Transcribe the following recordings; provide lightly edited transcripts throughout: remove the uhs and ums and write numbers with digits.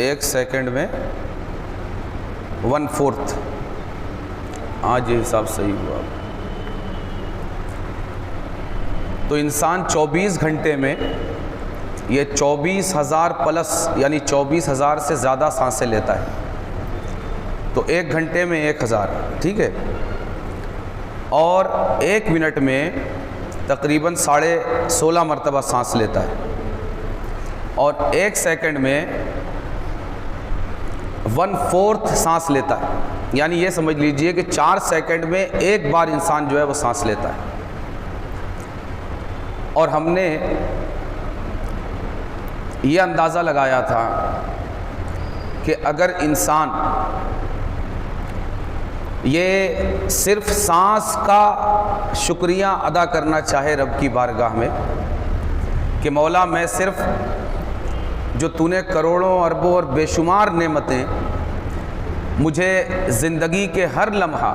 1 second میں 1/4. آج یہ حساب صحیح ہوا. تو انسان 24 گھنٹے میں یہ 24,000 پلس یعنی 24,000 سے زیادہ سانسیں لیتا ہے. تو 1 گھنٹے میں 1,000. ٹھیک ہے. اور 1 منٹ میں تقریباً 16.5 مرتبہ سانس لیتا ہے. اور 1 سیکنڈ میں 1/4 سانس لیتا ہے. یعنی یہ سمجھ لیجئے کہ 4 سیکنڈ میں 1 بار انسان جو ہے وہ سانس لیتا ہے. اور ہم نے یہ اندازہ لگایا تھا کہ اگر انسان یہ صرف سانس کا شکریہ ادا کرنا چاہے رب کی بارگاہ میں کہ مولا میں صرف جو تو نے کروڑوں اربوں اور بے شمار نعمتیں مجھے زندگی کے ہر لمحہ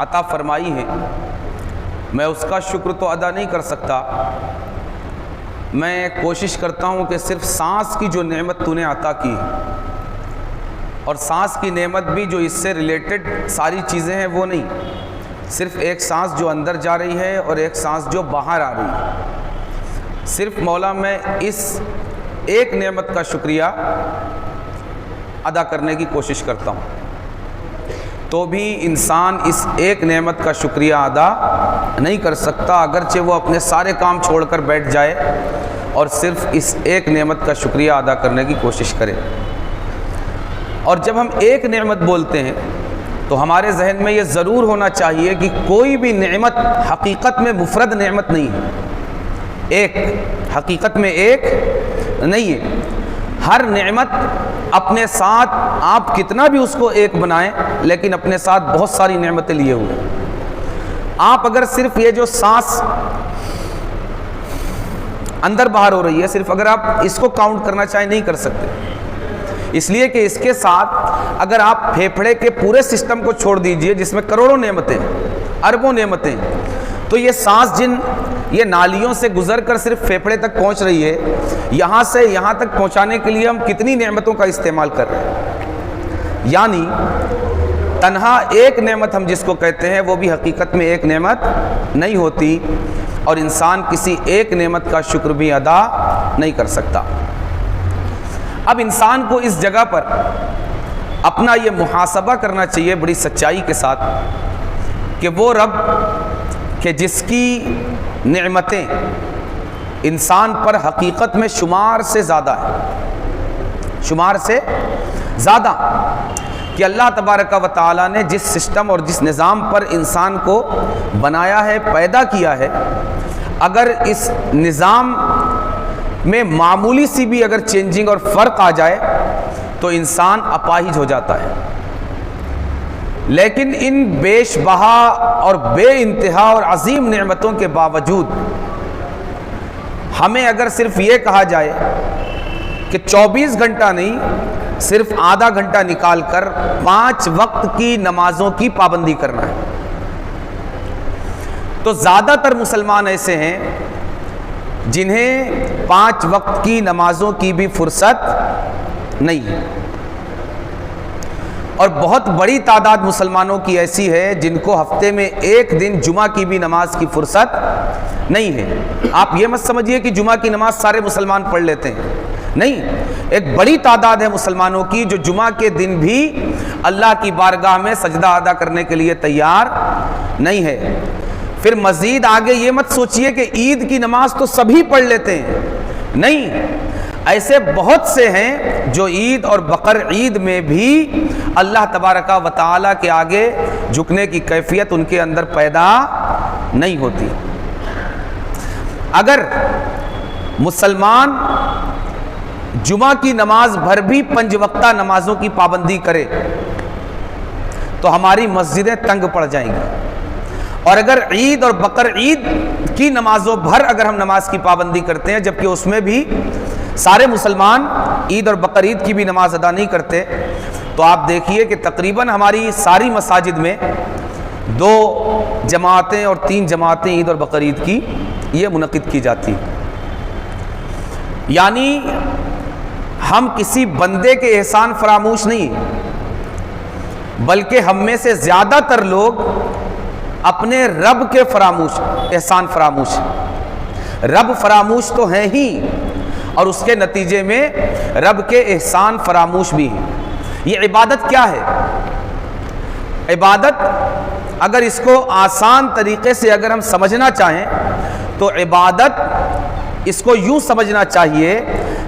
عطا فرمائی ہیں، میں اس کا شکر تو ادا نہیں کر سکتا. میں کوشش کرتا ہوں کہ صرف سانس کی جو نعمت تو نے عطا کی اور سانس کی نعمت بھی جو اس سے ریلیٹڈ ساری چیزیں ہیں وہ نہیں، صرف ایک سانس جو اندر جا رہی ہے اور ایک سانس جو باہر آ رہی ہے، صرف مولا میں اس ایک نعمت کا شکریہ ادا کرنے کی کوشش کرتا ہوں. تو بھی انسان اس ایک نعمت کا شکریہ ادا نہیں کر سکتا اگرچہ وہ اپنے سارے کام چھوڑ کر بیٹھ جائے اور صرف اس ایک نعمت کا شکریہ ادا کرنے کی کوشش کرے. اور جب ہم ایک نعمت بولتے ہیں تو ہمارے ذہن میں یہ ضرور ہونا چاہیے کہ کوئی بھی نعمت حقیقت میں مفرد نعمت نہیں ہے. ایک حقیقت میں ایک نہیں ہے. ہر نعمت اپنے ساتھ آپ کتنا بھی اس کو ایک بنائیں لیکن اپنے ساتھ بہت ساری نعمتیں لیے ہوئے. آپ اگر صرف یہ جو سانس اندر باہر ہو رہی ہے صرف اگر آپ اس کو کاؤنٹ کرنا چاہیں نہیں کر سکتے، اس لیے کہ اس کے ساتھ اگر آپ پھیپھڑے کے پورے سسٹم کو چھوڑ دیجئے جس میں کروڑوں نعمتیں اربوں نعمتیں، تو یہ سانس جن یہ نالیوں سے گزر کر صرف پھیپھڑے تک پہنچ رہی ہے، یہاں سے یہاں تک پہنچانے کے لیے ہم کتنی نعمتوں کا استعمال کر رہے ہیں. یعنی تنہا ایک نعمت ہم جس کو کہتے ہیں وہ بھی حقیقت میں ایک نعمت نہیں ہوتی اور انسان کسی ایک نعمت کا شکر بھی ادا نہیں کر سکتا. اب انسان کو اس جگہ پر اپنا یہ محاسبہ کرنا چاہیے بڑی سچائی کے ساتھ کہ وہ رب کہ جس کی نعمتیں انسان پر حقیقت میں شمار سے زیادہ ہے، شمار سے زیادہ، کہ اللہ تبارک و تعالیٰ نے جس سسٹم اور جس نظام پر انسان کو بنایا ہے پیدا کیا ہے، اگر اس نظام میں معمولی سی بھی اگر چینجنگ اور فرق آ جائے تو انسان اپاہج ہو جاتا ہے. لیکن ان بیش بہا اور بے انتہا اور عظیم نعمتوں کے باوجود ہمیں اگر صرف یہ کہا جائے کہ 24 گھنٹہ نہیں صرف آدھا گھنٹہ نکال کر 5 وقت کی نمازوں کی پابندی کرنا ہے، تو زیادہ تر مسلمان ایسے ہیں جنہیں 5 وقت کی نمازوں کی بھی فرصت نہیں ہے. اور بہت بڑی تعداد مسلمانوں کی ایسی ہے جن کو ہفتے میں ایک دن جمعہ کی بھی نماز کی فرصت نہیں ہے. آپ یہ مت سمجھیے کہ جمعہ کی نماز سارے مسلمان پڑھ لیتے ہیں، نہیں، ایک بڑی تعداد ہے مسلمانوں کی جو جمعہ کے دن بھی اللہ کی بارگاہ میں سجدہ ادا کرنے کے لیے تیار نہیں ہے. پھر مزید آگے یہ مت سوچئے کہ عید کی نماز تو سبھی پڑھ لیتے ہیں، نہیں، ایسے بہت سے ہیں جو عید اور بقر عید میں بھی اللہ تبارک و تعالیٰ کے آگے جھکنے کی کیفیت ان کے اندر پیدا نہیں ہوتی. اگر مسلمان جمعہ کی نماز بھر بھی 5 وقتہ نمازوں کی پابندی کرے تو ہماری مسجدیں تنگ پڑ جائیں گی. اور اگر عید اور بقر عید کی نمازوں بھر اگر ہم نماز کی پابندی کرتے ہیں جبکہ اس میں بھی سارے مسلمان عید اور بقر عید کی بھی نماز ادا نہیں کرتے، تو آپ دیکھیے کہ تقریباً ہماری ساری مساجد میں 2 جماعتیں اور 3 جماعتیں عید اور بقر عید کی یہ منعقد کی جاتی. یعنی ہم کسی بندے کے احسان فراموش نہیں، بلکہ ہم میں سے زیادہ تر لوگ اپنے رب کے احسان فراموش، رب فراموش تو ہیں ہی، اور اس کے نتیجے میں رب کے احسان فراموش بھی ہیں۔ یہ عبادت کیا ہے؟ عبادت اگر اس کو آسان طریقے سے اگر ہم سمجھنا چاہیں تو عبادت اس کو یوں سمجھنا چاہیے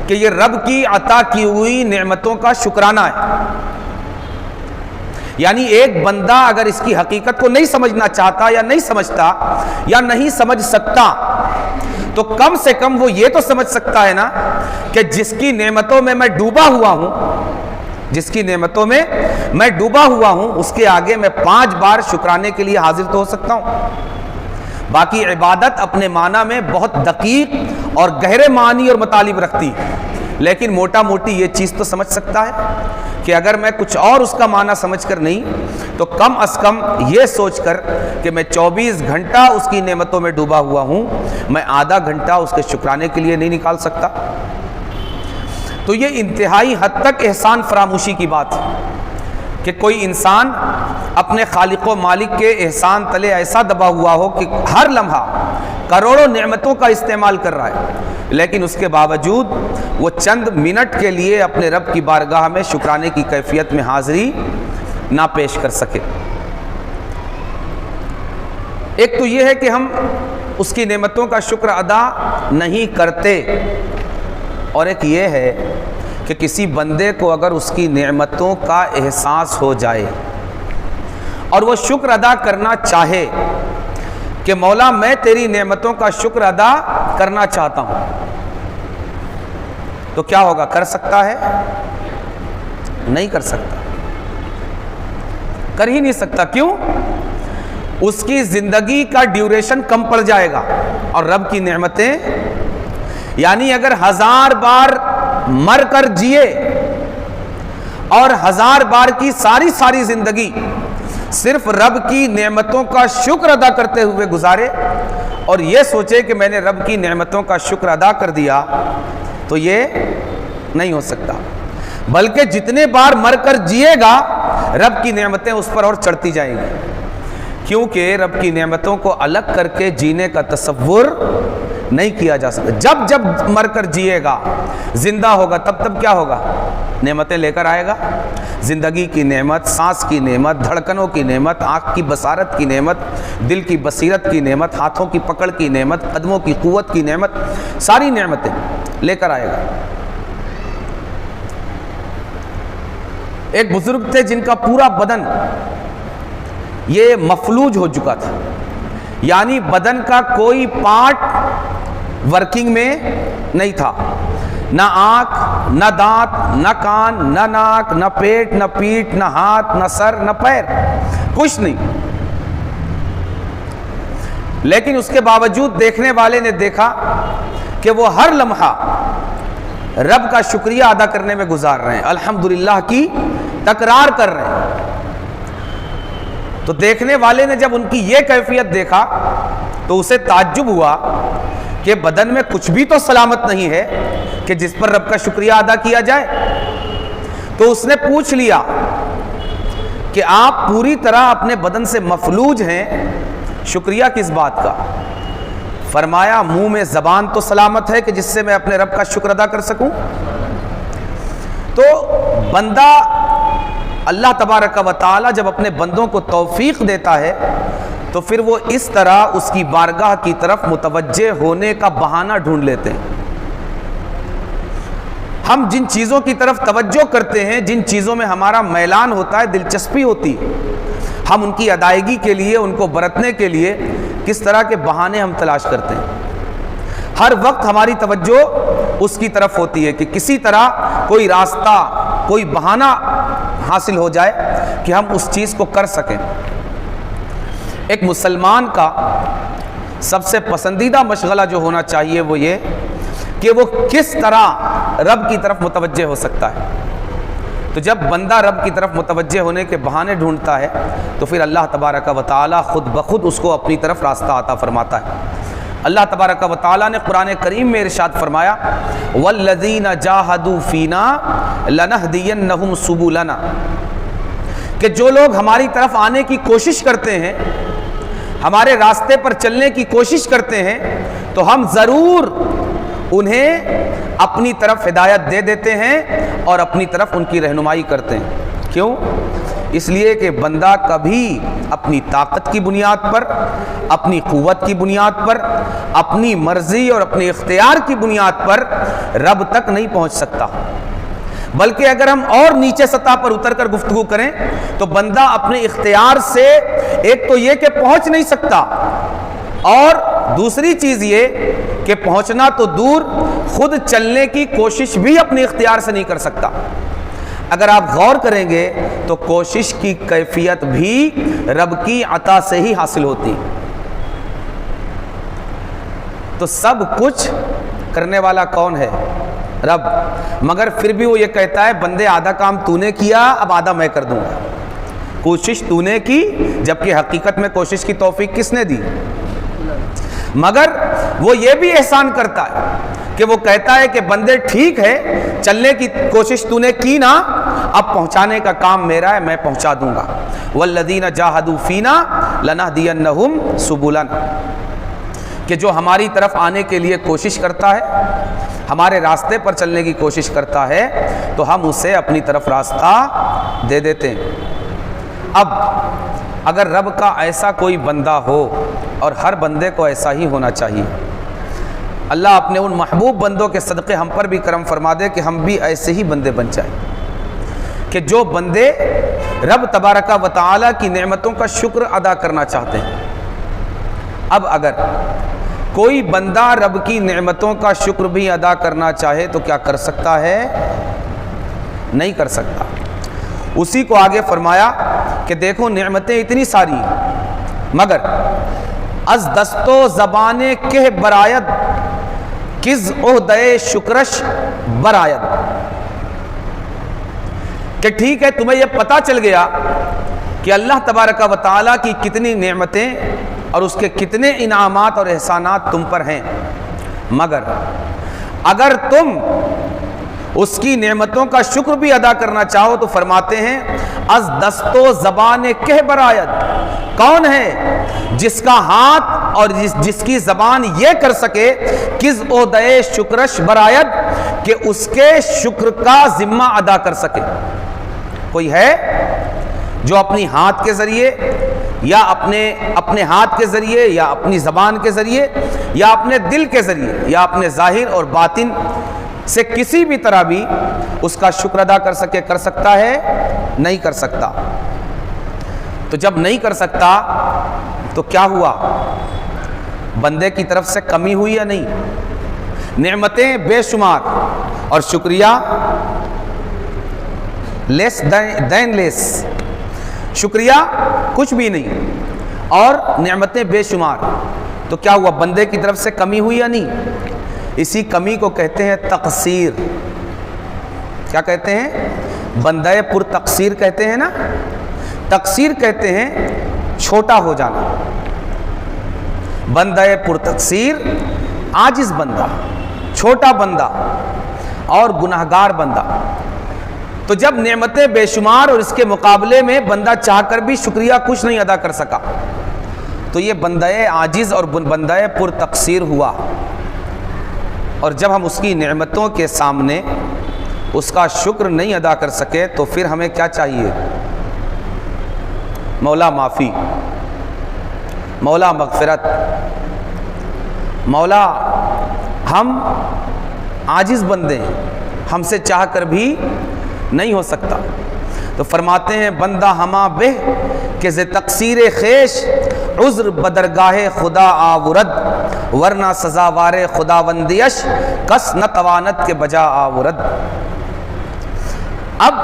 کہ یہ رب کی عطا کی ہوئی نعمتوں کا شکرانہ ہے۔ یعنی ایک بندہ اگر اس کی حقیقت کو نہیں سمجھنا چاہتا یا نہیں سمجھتا یا نہیں سمجھ سکتا تو کم سے کم وہ یہ تو سمجھ سکتا ہے نا کہ جس کی نعمتوں میں میں ڈوبا ہوا ہوں، جس کی نعمتوں میں میں ڈوبا ہوا ہوں، اس کے آگے میں 5 بار شکرانے کے لیے حاضر تو ہو سکتا ہوں۔ باقی عبادت اپنے معنی میں بہت دقیق اور گہرے معنی اور مطالب رکھتی ہے، لیکن موٹا موٹی یہ چیز تو سمجھ سکتا ہے کہ اگر میں کچھ اور اس کا معنی سمجھ کر نہیں تو کم از کم یہ سوچ کر کہ میں 24 گھنٹہ اس کی نعمتوں میں ڈوبا ہوا ہوں، میں آدھا گھنٹہ اس کے شکرانے کے لیے نہیں نکال سکتا۔ تو یہ انتہائی حد تک احسان فراموشی کی بات ہے کہ کوئی انسان اپنے خالق و مالک کے احسان تلے ایسا دبا ہوا ہو کہ ہر لمحہ کروڑوں نعمتوں کا استعمال کر رہا ہے، لیکن اس کے باوجود وہ چند منٹ کے لیے اپنے رب کی بارگاہ میں شکرانے کی کیفیت میں حاضری نہ پیش کر سکے۔ ایک تو یہ ہے کہ ہم اس کی نعمتوں کا شکر ادا نہیں کرتے، اور ایک یہ ہے کہ کسی بندے کو اگر اس کی نعمتوں کا احساس ہو جائے اور وہ شکر ادا کرنا چاہے کہ مولا میں تیری نعمتوں کا شکر ادا کرنا چاہتا ہوں، تو کیا ہوگا؟ کر سکتا ہے؟ نہیں کر سکتا، کر ہی نہیں سکتا۔ کیوں؟ اس کی زندگی کا ڈیوریشن کم پڑ جائے گا، اور رب کی نعمتیں یعنی اگر 1000 بار مر کر جیے اور 1000 بار کی ساری زندگی صرف رب کی نعمتوں کا شکر ادا کرتے ہوئے گزارے اور یہ سوچے کہ میں نے رب کی نعمتوں کا شکر ادا کر دیا، تو یہ نہیں ہو سکتا، بلکہ جتنے بار مر کر جیے گا رب کی نعمتیں اس پر اور چڑھتی جائیں گی، کیونکہ رب کی نعمتوں کو الگ کر کے جینے کا تصور نہیں کیا جا سکتا۔ جب مر کر جیے گا، زندہ ہوگا، تب کیا ہوگا؟ نعمتیں لے کر آئے گا، زندگی کی نعمت، سانس کی نعمت، دھڑکنوں کی نعمت، آنکھ کی بصارت کی نعمت، دل کی بصیرت کی نعمت، ہاتھوں کی پکڑ کی نعمت، قدموں کی قوت کی نعمت، ساری نعمتیں لے کر آئے گا۔ ایک بزرگ تھے جن کا پورا بدن یہ مفلوج ہو چکا تھا، یعنی بدن کا کوئی پارٹ ورکنگ میں نہیں تھا، نہ آنکھ، نہ دانت، نہ کان، نہ ناک، نہ پیٹ، نہ پیٹھ، نہ ہاتھ، نہ سر، نہ پیر، کچھ نہیں۔ لیکن اس کے باوجود دیکھنے والے نے دیکھا کہ وہ ہر لمحہ رب کا شکریہ ادا کرنے میں گزار رہے ہیں، الحمدللہ کی تکرار کر رہے ہیں۔ تو دیکھنے والے نے جب ان کی یہ کیفیت دیکھا تو اسے تعجب ہوا کہ بدن میں کچھ بھی تو سلامت نہیں ہے کہ جس پر رب کا شکریہ ادا کیا جائے۔ تو اس نے پوچھ لیا کہ آپ پوری طرح اپنے بدن سے مفلوج ہیں، شکریہ کس بات کا؟ فرمایا منہ میں زبان تو سلامت ہے کہ جس سے میں اپنے رب کا شکر ادا کر سکوں۔ تو بندہ اللہ تبارک و تعالی جب اپنے بندوں کو توفیق دیتا ہے تو پھر وہ اس طرح اس کی بارگاہ کی طرف متوجہ ہونے کا بہانہ ڈھونڈ لیتے ہیں۔ ہم جن چیزوں کی طرف توجہ کرتے ہیں، جن چیزوں میں ہمارا میلان ہوتا ہے، دلچسپی ہوتی ہے، ہم ان کی ادائیگی کے لیے، ان کو برتنے کے لیے کس طرح کے بہانے ہم تلاش کرتے ہیں۔ ہر وقت ہماری توجہ اس کی طرف ہوتی ہے کہ کسی طرح کوئی راستہ، کوئی بہانہ حاصل ہو جائے کہ ہم اس چیز کو کر سکیں۔ ایک مسلمان کا سب سے پسندیدہ مشغلہ جو ہونا چاہیے وہ یہ کہ وہ کس طرح رب کی طرف متوجہ ہو سکتا ہے۔ تو جب بندہ رب کی طرف متوجہ ہونے کے بہانے ڈھونڈتا ہے تو پھر اللہ تبارک و تعالی خود بخود اس کو اپنی طرف راستہ عطا فرماتا ہے۔ اللہ تبارک و تعالیٰ نے قرآن کریم میں ارشاد فرمایا وَالَّذِينَ جَاهَدُوا فِينَا لَنَهْدِيَنَّهُمْ سُبُلَنَا، کہ جو لوگ ہماری طرف آنے کی کوشش کرتے ہیں، ہمارے راستے پر چلنے کی کوشش کرتے ہیں، تو ہم ضرور انہیں اپنی طرف ہدایت دے دیتے ہیں اور اپنی طرف ان کی رہنمائی کرتے ہیں۔ کیوں؟ اس لیے کہ بندہ کبھی اپنی طاقت کی بنیاد پر، اپنی قوت کی بنیاد پر، اپنی مرضی اور اپنے اختیار کی بنیاد پر رب تک نہیں پہنچ سکتا، بلکہ اگر ہم اور نیچے سطح پر اتر کر گفتگو کریں تو بندہ اپنے اختیار سے ایک تو یہ کہ پہنچ نہیں سکتا، اور دوسری چیز یہ کہ پہنچنا تو دور، خود چلنے کی کوشش بھی اپنے اختیار سے نہیں کر سکتا۔ اگر آپ غور کریں گے تو کوشش کی کیفیت بھی رب کی عطا سے ہی حاصل ہوتی، تو سب کچھ کرنے والا کون ہے؟ رب، مگر پھر بھی وہ یہ کہتا ہے بندے آدھا کام تو نے کیا، اب آدھا میں کر دوں گا۔ کوشش تو نے کی، جبکہ حقیقت میں کوشش کی توفیق کس نے دی؟ مگر وہ یہ بھی احسان کرتا ہے کہ وہ کہتا ہے کہ بندے ٹھیک ہے، چلنے کی کوشش تو نے کی نا، اب پہنچانے کا کام میرا ہے، میں پہنچا دوں گا۔ وَالَّذِينَ جَاهَدُوا فِينَا لَنَهْدِيَنَّهُمْ سُبُلَنَا، کہ جو ہماری طرف آنے کے لیے کوشش کرتا ہے، ہمارے راستے پر چلنے کی کوشش کرتا ہے، تو ہم اسے اپنی طرف راستہ دے دیتے ہیں۔ اب اگر رب کا ایسا کوئی بندہ ہو، اور ہر بندے کو ایسا ہی ہونا چاہیے، اللہ اپنے ان محبوب بندوں کے صدقے ہم پر بھی کرم فرما دے کہ ہم بھی ایسے ہی بندے بن جائیں، کہ جو بندے رب تبارک و تعالیٰ کی نعمتوں کا شکر ادا کرنا چاہتے ہیں۔ اب اگر کوئی بندہ رب کی نعمتوں کا شکر بھی ادا کرنا چاہے تو کیا کر سکتا ہے؟ نہیں کر سکتا۔ اسی کو آگے فرمایا کہ دیکھو نعمتیں اتنی ساری، مگر از دست و زبان کہ برآید، کز عہدۂ شکرش برآید، کہ ٹھیک ہے تمہیں یہ پتہ چل گیا کہ اللہ تبارک و تعالیٰ کی کتنی نعمتیں اور اس کے کتنے انعامات اور احسانات تم پر ہیں، مگر اگر تم اس کی نعمتوں کا شکر بھی ادا کرنا چاہو تو فرماتے ہیں از دست و زبان کہ برآید، کون ہے جس کا ہاتھ اور جس کی زبان یہ کر سکے کز عہدۂ شکرش برآید، کہ اس کے شکر کا ذمہ ادا کر سکے؟ کوئی ہے جو اپنی ہاتھ کے ذریعے یا اپنے ہاتھ کے ذریعے یا اپنی زبان کے ذریعے یا اپنے دل کے ذریعے یا اپنے ظاہر اور باطن سے کسی بھی طرح بھی اس کا شکر ادا کر سکے؟ کر سکتا ہے؟ نہیں کر سکتا۔ تو جب نہیں کر سکتا تو کیا ہوا؟ بندے کی طرف سے کمی ہوئی یا نہیں؟ نعمتیں بے شمار اور شکریہ لیس دین لیس، شکریہ کچھ بھی نہیں اور نعمتیں بے شمار، تو کیا ہوا؟ بندے کی طرف سے کمی ہوئی یا نہیں؟ اسی کمی کو کہتے ہیں تقصیر۔ کیا کہتے ہیں؟ بندہ پر تقصیر کہتے ہیں نا، تقصیر کہتے ہیں چھوٹا ہو جانا۔ بندہ پر تقصیر عاجز بندہ، چھوٹا بندہ اور گناہگار بندہ۔ تو جب نعمتیں بے شمار اور اس کے مقابلے میں بندہ چاہ کر بھی شکریہ کچھ نہیں ادا کر سکا، تو یہ بندہ عاجز اور بندہ پر تقصیر ہوا۔ اور جب ہم اس کی نعمتوں کے سامنے اس کا شکر نہیں ادا کر سکے تو پھر ہمیں کیا چاہیے؟ مولا معافی، مولا مغفرت، مولا ہم عاجز بندے ہیں، ہم سے چاہ کر بھی نہیں ہو سکتا۔ تو فرماتے ہیں بندہ ہما بہ کہ ز تقصیر خیش عذر بدرگاہ خدا آورد، ورنہ سزاوار خداوندیش کس نہ توانت کے بجا آورد۔ اب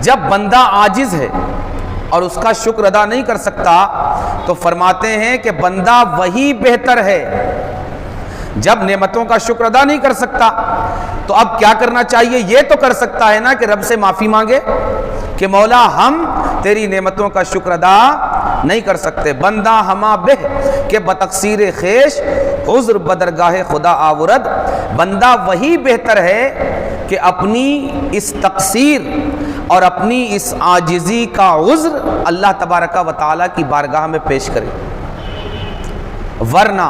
جب بندہ عاجز ہے اور اس کا شکر ادا نہیں کر سکتا تو فرماتے ہیں کہ بندہ وہی بہتر ہے۔ جب نعمتوں کا شکر ادا نہیں کر سکتا تو اب کیا کرنا چاہیے؟ یہ تو کر سکتا ہے نا کہ رب سے معافی مانگے کہ مولا ہم تیری نعمتوں کا شکر ادا نہیں کر سکتے۔ بندہ ہما بہ کہ بتقصیر خیش عذر بدرگاہ خدا آورد، بندہ وہی بہتر ہے کہ اپنی اس تقصیر اور اپنی اس عاجزی کا عذر اللہ تبارک و تعالیٰ کی بارگاہ میں پیش کرے، ورنہ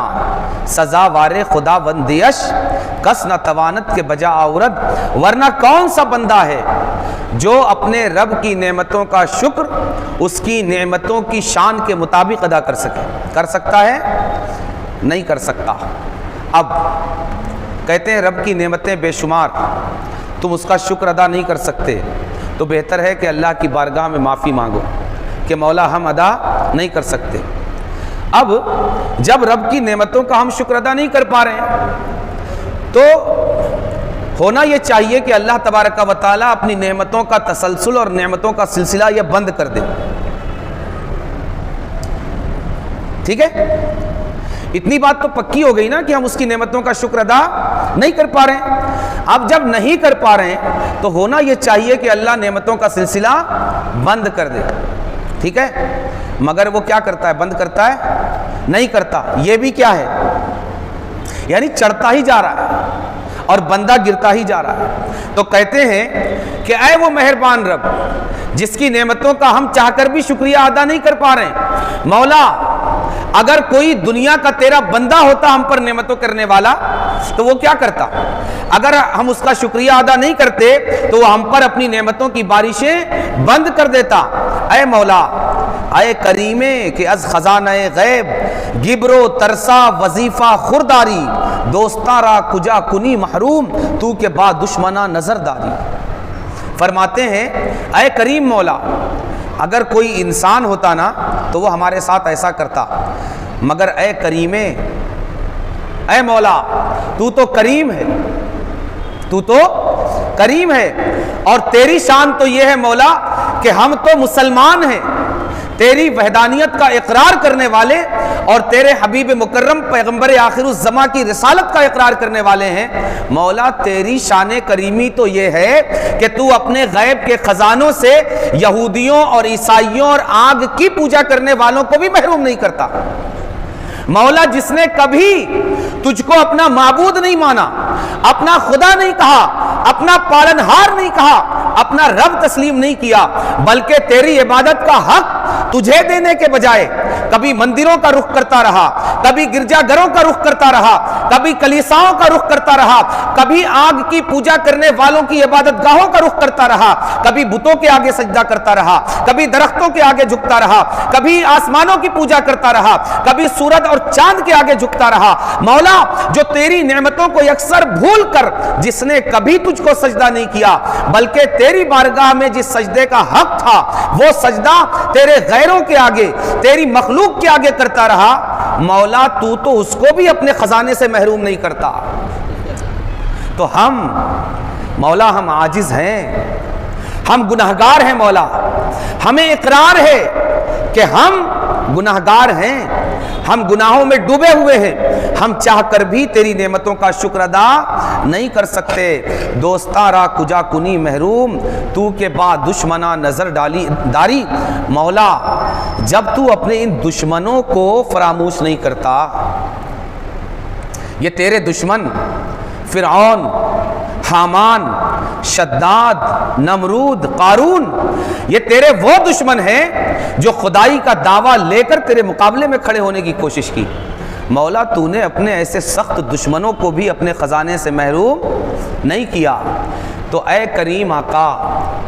سزا وارے خدا بندیش کس نہ توانت کے بجا آورد۔ ورنہ کون سا بندہ ہے جو اپنے رب کی نعمتوں کا شکر اس کی نعمتوں کی شان کے مطابق ادا کر سکے؟ کر سکتا ہے؟ نہیں کر سکتا۔ اب کہتے ہیں رب کی نعمتیں بے شمار، تم اس کا شکر ادا نہیں کر سکتے، تو بہتر ہے کہ اللہ کی بارگاہ میں معافی مانگو کہ مولا ہم ادا نہیں کر سکتے۔ اب جب رب کی نعمتوں کا ہم شکر ادا نہیں کر پا رہے ہیں تو ہونا یہ چاہیے کہ اللہ تبارک و تعالیٰ اپنی نعمتوں کا تسلسل اور نعمتوں کا سلسلہ یہ بند کر دے۔ ٹھیک ہے، اتنی بات تو پکی ہو گئی نا کہ ہم اس کی نعمتوں کا شکر ادا نہیں کر پا رہے ہیں۔ اب جب نہیں کر پا رہے ہیں تو ہونا یہ چاہیے کہ اللہ نعمتوں کا سلسلہ بند کر دے۔ ٹھیک ہے، مگر وہ کیا کرتا ہے؟ بند کرتا ہے؟ نہیں کرتا۔ یہ بھی کیا ہے؟ یعنی چڑھتا ہی جا رہا ہے اور بندہ گرتا ہی جا رہا ہے۔ تو کہتے ہیں کہ اے وہ مہربان رب جس کی نعمتوں کا ہم چاہ کر بھی شکریہ ادا نہیں کر پا رہے ہیں، مولا اگر کوئی دنیا کا تیرا بندہ ہوتا ہم پر نعمتوں کرنے والا تو وہ کیا کرتا؟ اگر ہم اس کا شکریہ ادا نہیں کرتے تو وہ ہم پر اپنی نعمتوں کی بارشیں بند کر دیتا۔ اے مولا، اے کریمے کہ از خزانہ غیب گبرو ترسا وظیفہ خورداری، دوستاں را کجا کنی محروم تو کے بعد دشمنہ نظر داری۔ فرماتے ہیں اے کریم مولا، اگر کوئی انسان ہوتا نا تو وہ ہمارے ساتھ ایسا کرتا، مگر اے کریمے، اے مولا تو تو کریم ہے، تو تو کریم ہے، اور تیری شان تو یہ ہے مولا کہ ہم تو مسلمان ہیں، تیری وحدانیت کا اقرار کرنے والے اور تیرے حبیب مکرم پیغمبر آخر الزماں کی رسالت کا اقرار کرنے والے ہیں۔ مولا تیری شان کریمی تو یہ ہے کہ تو اپنے غیب کے خزانوں سے یہودیوں اور عیسائیوں اور آگ کی پوجا کرنے والوں کو بھی محروم نہیں کرتا۔ مولا جس نے کبھی تجھ کو اپنا معبود نہیں مانا، اپنا خدا نہیں کہا، اپنا پالنہار نہیں کہا، اپنا رب تسلیم نہیں کیا، بلکہ تیری عبادت کا حق تجھے دینے کے بجائے کبھی مندروں کا رخ کرتا رہا، کبھی گرجا گھروں کا رخ کرتا رہا، کبھی کلیساؤں کا رخ کرتا رہا، کبھی آگ کی پوجا کرنے والوں کی عبادت گاہوں کا رخ کرتا رہا، کبھی بتوں کے آگے سجدہ کرتا رہا، کبھی درختوں کے آگے جھکتا رہا، کبھی آسمانوں کی پوجا کرتا رہا، کبھی سورج اور چاند کے آگے جھکتا رہا۔ مولا جو تیری نعمتوں کو یکسر بھول کر جس نے کبھی تجھ کو سجدہ نہیں کیا بلکہ تیری بارگاہ میں جس سجدے کا حق تھا وہ سجدہ تیرے غیروں کے آگے، تیری مخلوق کے آگے کرتا رہا، مولا تو اس کو بھی اپنے خزانے سے محروم نہیں کرتا۔ تو مولا ہم عاجز ہیں، ہم گناہگار ہیں مولا، ہمیں اقرار ہے کہ ہم گناہگار ہیں، ہم گناہوں میں ڈوبے ہوئے ہیں، ہم چاہ کر بھی تیری نعمتوں کا شکر ادا نہیں کر سکتے۔ دوستاں را کجا کنی محروم تو کے بعد دشمنہ نظر داری۔ مولا جب تو اپنے ان دشمنوں کو فراموش نہیں کرتا، یہ تیرے دشمن فرعون، حامان، شداد، نمرود، قارون، یہ تیرے وہ دشمن ہیں جو خدائی کا دعویٰ لے کر تیرے مقابلے میں کھڑے ہونے کی کوشش کی۔ مولا تو نے اپنے ایسے سخت دشمنوں کو بھی اپنے خزانے سے محروم نہیں کیا۔ تو اے کریم آقا،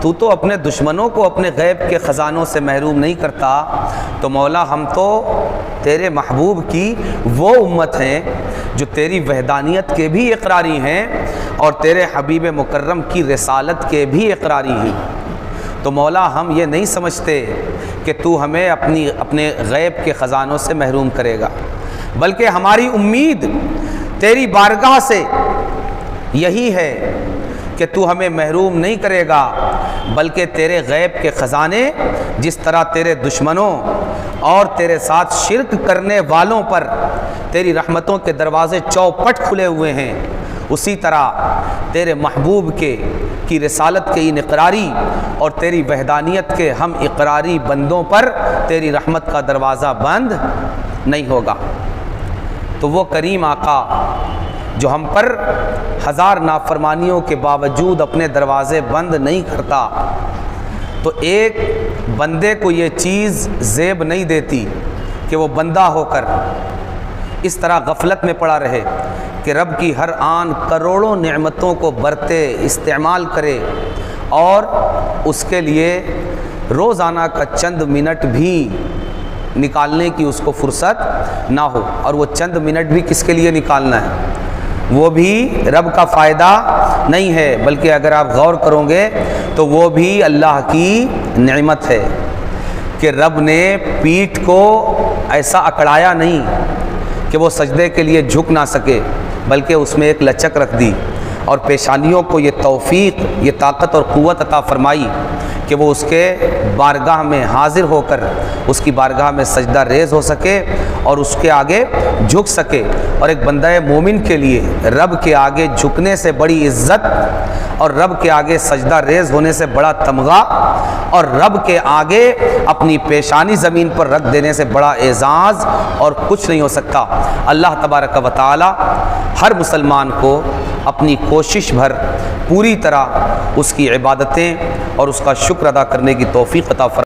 تو اپنے دشمنوں کو اپنے غیب کے خزانوں سے محروم نہیں کرتا، تو مولا ہم تو تیرے محبوب کی وہ امت ہیں جو تیری وحدانیت کے بھی اقراری ہیں اور تیرے حبیب مکرم کی رسالت کے بھی اقراری ہیں۔ تو مولا ہم یہ نہیں سمجھتے کہ تو ہمیں اپنے غیب کے خزانوں سے محروم کرے گا، بلکہ ہماری امید تیری بارگاہ سے یہی ہے کہ تو ہمیں محروم نہیں کرے گا، بلکہ تیرے غیب کے خزانے جس طرح تیرے دشمنوں اور تیرے ساتھ شرک کرنے والوں پر تیری رحمتوں کے دروازے چوپٹ کھلے ہوئے ہیں، اسی طرح تیرے محبوب کے کی رسالت کے ان اقراری اور تیری وحدانیت کے ہم اقراری بندوں پر تیری رحمت کا دروازہ بند نہیں ہوگا۔ تو وہ کریم آقا جو ہم پر ہزار نافرمانیوں کے باوجود اپنے دروازے بند نہیں کرتا، تو ایک بندے کو یہ چیز زیب نہیں دیتی کہ وہ بندہ ہو کر اس طرح غفلت میں پڑا رہے کہ رب کی ہر آن کروڑوں نعمتوں کو برتے استعمال کرے اور اس کے لیے روزانہ کا چند منٹ بھی نکالنے کی اس کو فرصت نہ ہو، اور وہ چند منٹ بھی کس کے لیے نکالنا ہے؟ وہ بھی رب کا فائدہ نہیں ہے، بلکہ اگر آپ غور کرو گے تو وہ بھی اللہ کی نعمت ہے کہ رب نے پیٹھ کو ایسا اکڑایا نہیں کہ وہ سجدے کے لیے جھک نہ سکے، بلکہ اس میں ایک لچک رکھ دی اور پیشانیوں کو یہ توفیق، یہ طاقت اور قوت عطا فرمائی کہ وہ اس کے بارگاہ میں حاضر ہو کر اس کی بارگاہ میں سجدہ ریز ہو سکے اور اس کے آگے جھک سکے۔ اور ایک بندہ مومن کے لیے رب کے آگے جھکنے سے بڑی عزت اور رب کے آگے سجدہ ریز ہونے سے بڑا تمغہ اور رب کے آگے اپنی پیشانی زمین پر رکھ دینے سے بڑا اعزاز اور کچھ نہیں ہو سکتا۔ اللہ تبارک و تعالی ہر مسلمان کو اپنی کوشش بھر پوری طرح اس کی عبادتیں اور اس کا شکر ادا کرنے کی توفیق عطا فرمائے۔